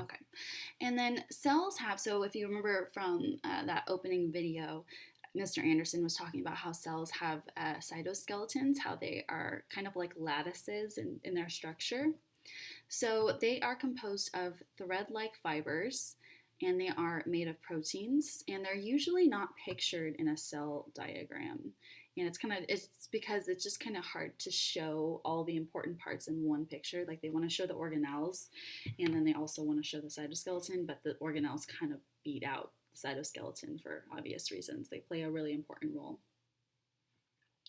Okay. And then cells have, so if you remember from that opening video, Mr. Anderson was talking about how cells have cytoskeletons, how they are kind of like lattices in their structure. So they are composed of thread-like fibers, and they are made of proteins, and they're usually not pictured in a cell diagram. And it's because it's just kind of hard to show all the important parts in one picture. Like they want to show the organelles, and then they also want to show the cytoskeleton, but the organelles kind of beat out the cytoskeleton for obvious reasons. They play a really important role.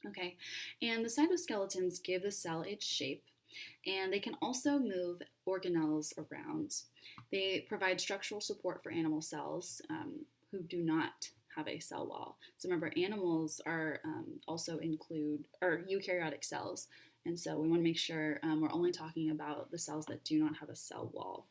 Okay, and the cytoskeletons give the cell its shape, and they can also move organelles around. They provide structural support for animal cells who do not have a cell wall. So remember, animals are also include or eukaryotic cells, and so we want to make sure we're only talking about the cells that do not have a cell wall.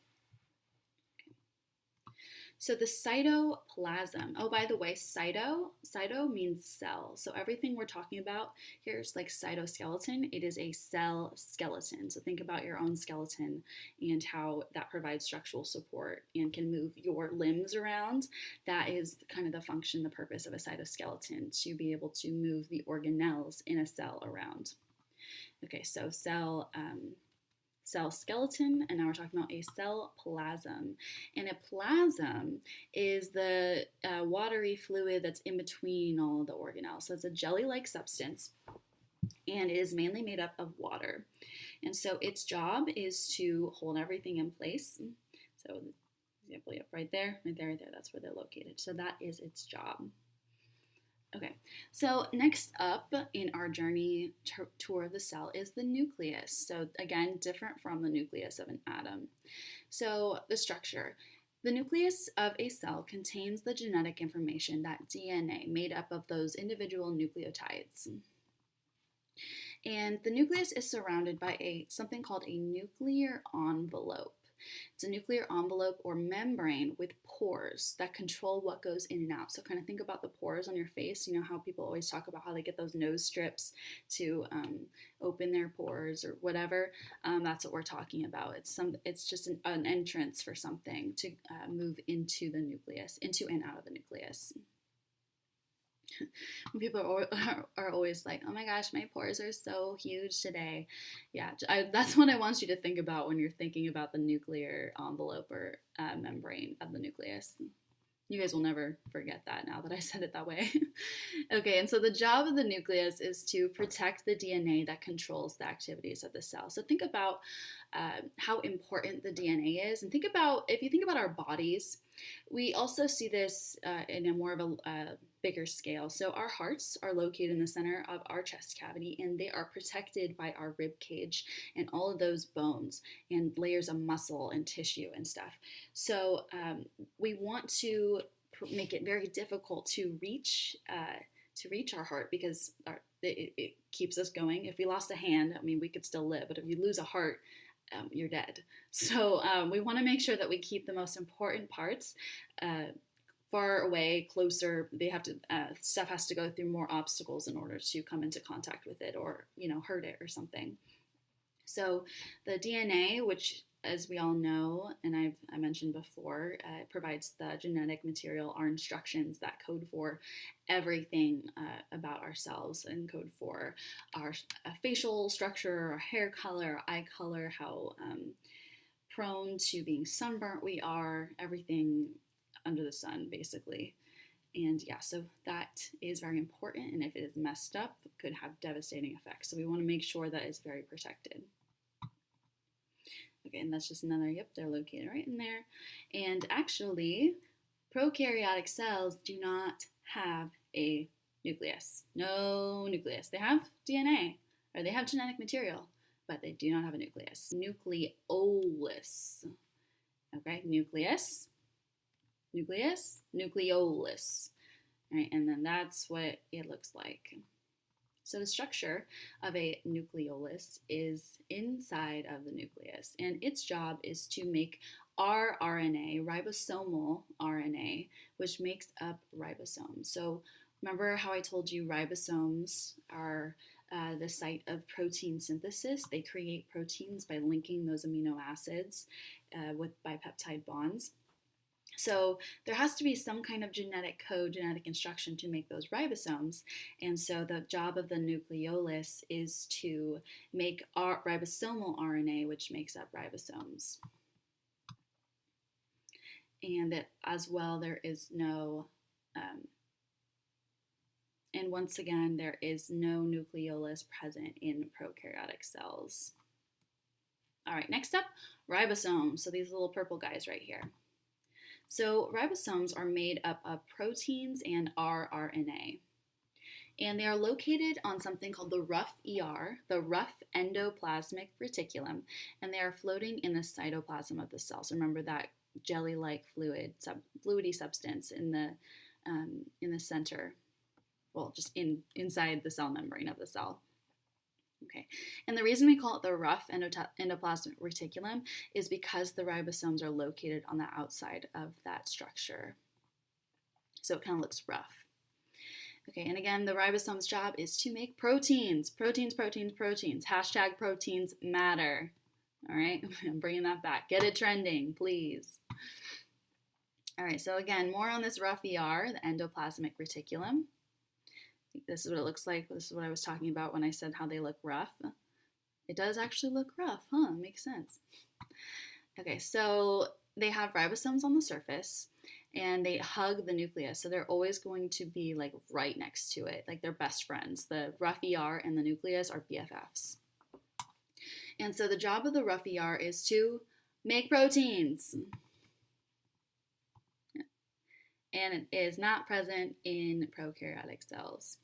So the cytoplasm, oh, by the way, cyto means cell. So everything we're talking about here is like cytoskeleton. It is a cell skeleton. So think about your own skeleton and how that provides structural support and can move your limbs around. That is kind of the function, the purpose of a cytoskeleton, to be able to move the organelles in a cell around. Okay, so cell skeleton, and now we're talking about a cell plasm. And a plasm is the watery fluid that's in between all of the organelles. So it's a jelly-like substance, and it is mainly made up of water. And so its job is to hold everything in place. So example, yep, right there, that's where they're located. So that is its job. Okay, so next up in our journey tour of the cell is the nucleus. So again, different from the nucleus of an atom. So the structure. The nucleus of a cell contains the genetic information, that DNA, made up of those individual nucleotides. And the nucleus is surrounded by something called a nuclear envelope. It's a nuclear envelope or membrane with pores that control what goes in and out. So kind of think about the pores on your face. You know how people always talk about how they get those nose strips to open their pores or whatever. That's what we're talking about. It's just an entrance for something to move into the nucleus, into and out of the nucleus. When people are always like, oh my gosh, my pores are so huge today. Yeah, that's what I want you to think about when you're thinking about the nuclear envelope or membrane of the nucleus. You guys will never forget that now that I said it that way. Okay, and so the job of the nucleus is to protect the DNA that controls the activities of the cell. So think about how important the DNA is, and if you think about our bodies, we also see this in a more of a bigger scale. So our hearts are located in the center of our chest cavity, and they are protected by our rib cage and all of those bones and layers of muscle and tissue and stuff. So we want to make it very difficult to reach our heart, because it keeps us going. If we lost a hand, I mean, we could still live, but if you lose a heart, you're dead. So we want to make sure that we keep the most important parts far away, closer. Stuff has to go through more obstacles in order to come into contact with it, or hurt it or something. So the DNA, which, as we all know, and I mentioned before, provides the genetic material, our instructions that code for everything about ourselves, and code for our facial structure, our hair color, our eye color, how prone to being sunburnt we are, everything under the sun, basically. And yeah, so that is very important, and if it is messed up, it could have devastating effects. So we want to make sure that it's very protected. Okay, and that's just another, yep, they're located right in there. And actually, prokaryotic cells do not have a nucleus. No nucleus. They have DNA, or they have genetic material, but they do not have a nucleus. Nucleolus. Okay, nucleus, nucleolus. All right, and then that's what it looks like. So the structure of a nucleolus is inside of the nucleus, and its job is to make rRNA, ribosomal RNA, which makes up ribosomes. So remember how I told you ribosomes are the site of protein synthesis? They create proteins by linking those amino acids with bipeptide bonds. So there has to be some kind of genetic code, genetic instruction to make those ribosomes. And so the job of the nucleolus is to make ribosomal RNA, which makes up ribosomes. And that as well, there is no, and once again, there is no nucleolus present in prokaryotic cells. All right, next up, ribosomes. So these little purple guys right here. So ribosomes are made up of proteins and rRNA. And they are located on something called the rough ER, the rough endoplasmic reticulum, and they are floating in the cytoplasm of the cell. So remember that jelly-like fluidy substance in the center, well, just inside the cell membrane of the cell. Okay, and the reason we call it the rough endoplasmic reticulum is because the ribosomes are located on the outside of that structure. So it kind of looks rough. Okay, and again, the ribosome's job is to make proteins. Proteins, proteins, proteins. Hashtag proteins matter. All right, I'm bringing that back. Get it trending, please. All right, so again, more on this rough ER, the endoplasmic reticulum. This is what it looks like. This is what I was talking about when I said how they look rough. It does actually look rough, huh? Makes sense. Okay, so they have ribosomes on the surface and they hug the nucleus. So they're always going to be like right next to it, like they're best friends. The rough ER and the nucleus are BFFs. And so the job of the rough ER is to make proteins. And it is not present in prokaryotic cells.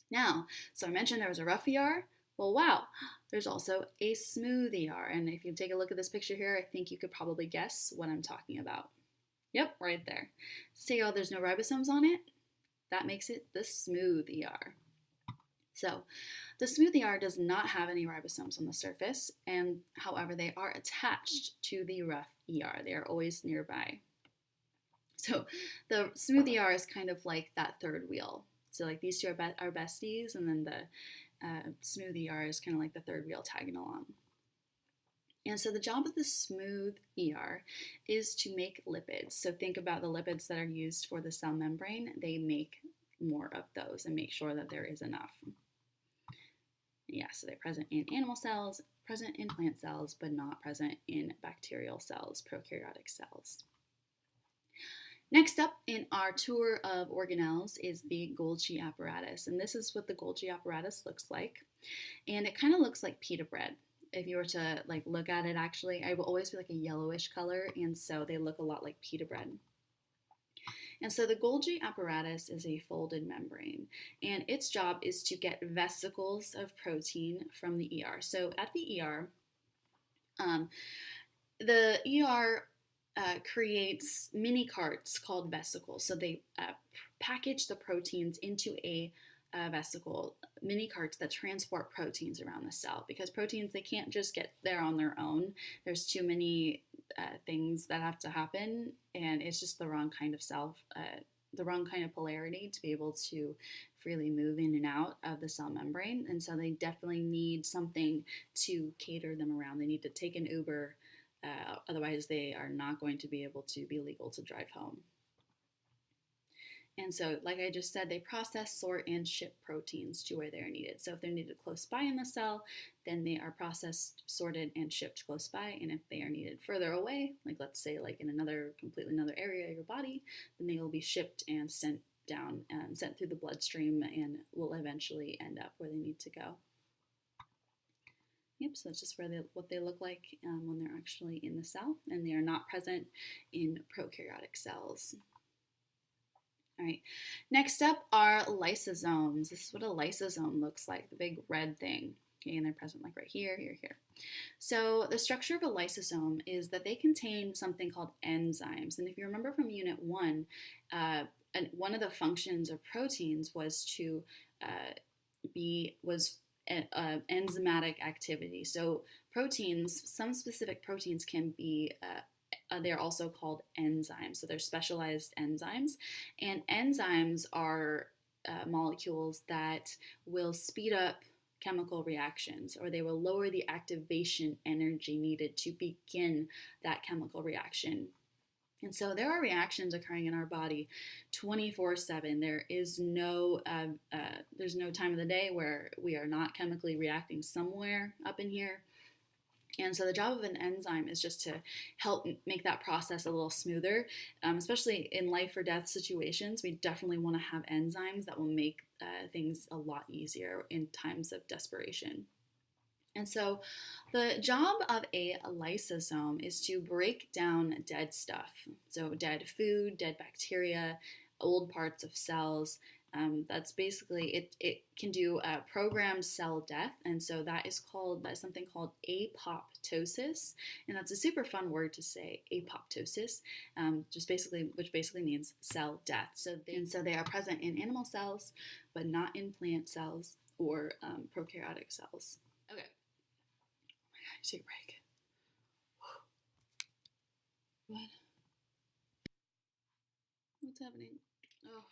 Now, so I mentioned there was a rough ER. Well, wow, there's also a smooth ER. And if you take a look at this picture here, I think you could probably guess what I'm talking about. Yep, right there. See how there's no ribosomes on it? That makes it the smooth ER. So the smooth ER does not have any ribosomes on the surface, and however, they are attached to the rough ER. They are always nearby. So the smooth ER is kind of like that third wheel. So like these two are besties, and then the smooth ER is kind of like the third wheel tagging along. And so the job of the smooth ER is to make lipids. So think about the lipids that are used for the cell membrane. They make more of those and make sure that there is enough. Yeah, so they're present in animal cells, present in plant cells, but not present in bacterial cells, prokaryotic cells. Next up in our tour of organelles is the Golgi apparatus, and this is what the Golgi apparatus looks like. And it kind of looks like pita bread. If you were to like look at it, actually, it will always be like a yellowish color, and so they look a lot like pita bread. And so the Golgi apparatus is a folded membrane, and its job is to get vesicles of protein from the ER. So at the ER creates mini carts called vesicles. So they package the proteins into a vesicle, mini carts that transport proteins around the cell, because proteins, they can't just get there on their own. There's too many things that have to happen, and it's just the wrong kind of cell, the wrong kind of polarity to be able to freely move in and out of the cell membrane. And so they definitely need something to cater them around. They need to take an Uber. Otherwise, they are not going to be able to be legal to drive home. And so, like I just said, they process, sort, and ship proteins to where they're needed. So if they're needed close by in the cell, then they are processed, sorted, and shipped close by. And if they are needed further away, like let's say like in completely another area of your body, then they will be shipped and sent down and sent through the bloodstream and will eventually end up where they need to go. Yep, so that's just what they look like when they're actually in the cell, and they are not present in prokaryotic cells. All right, next up are lysosomes. This is what a lysosome looks like, the big red thing. Okay, and they're present like right here, here, here. So the structure of a lysosome is that they contain something called enzymes. And if you remember from Unit 1, one of the functions of proteins was to enzymatic activity. So proteins, some specific proteins can be, they're also called enzymes. So they're specialized enzymes. And enzymes are molecules that will speed up chemical reactions, or they will lower the activation energy needed to begin that chemical reaction. And so there are reactions occurring in our body 24/7. There's no time of the day where we are not chemically reacting somewhere up in here. And so the job of an enzyme is just to help make that process a little smoother, especially in life or death situations. We definitely want to have enzymes that will make things a lot easier in times of desperation. And so the job of a lysosome is to break down dead stuff. So dead food, dead bacteria, old parts of cells. That's basically it can do programmed cell death, and so that's something called apoptosis, and that's a super fun word to say, apoptosis, which basically means cell death. So they are present in animal cells, but not in plant cells or prokaryotic cells. Okay. Take a break. What? What's happening? Oh.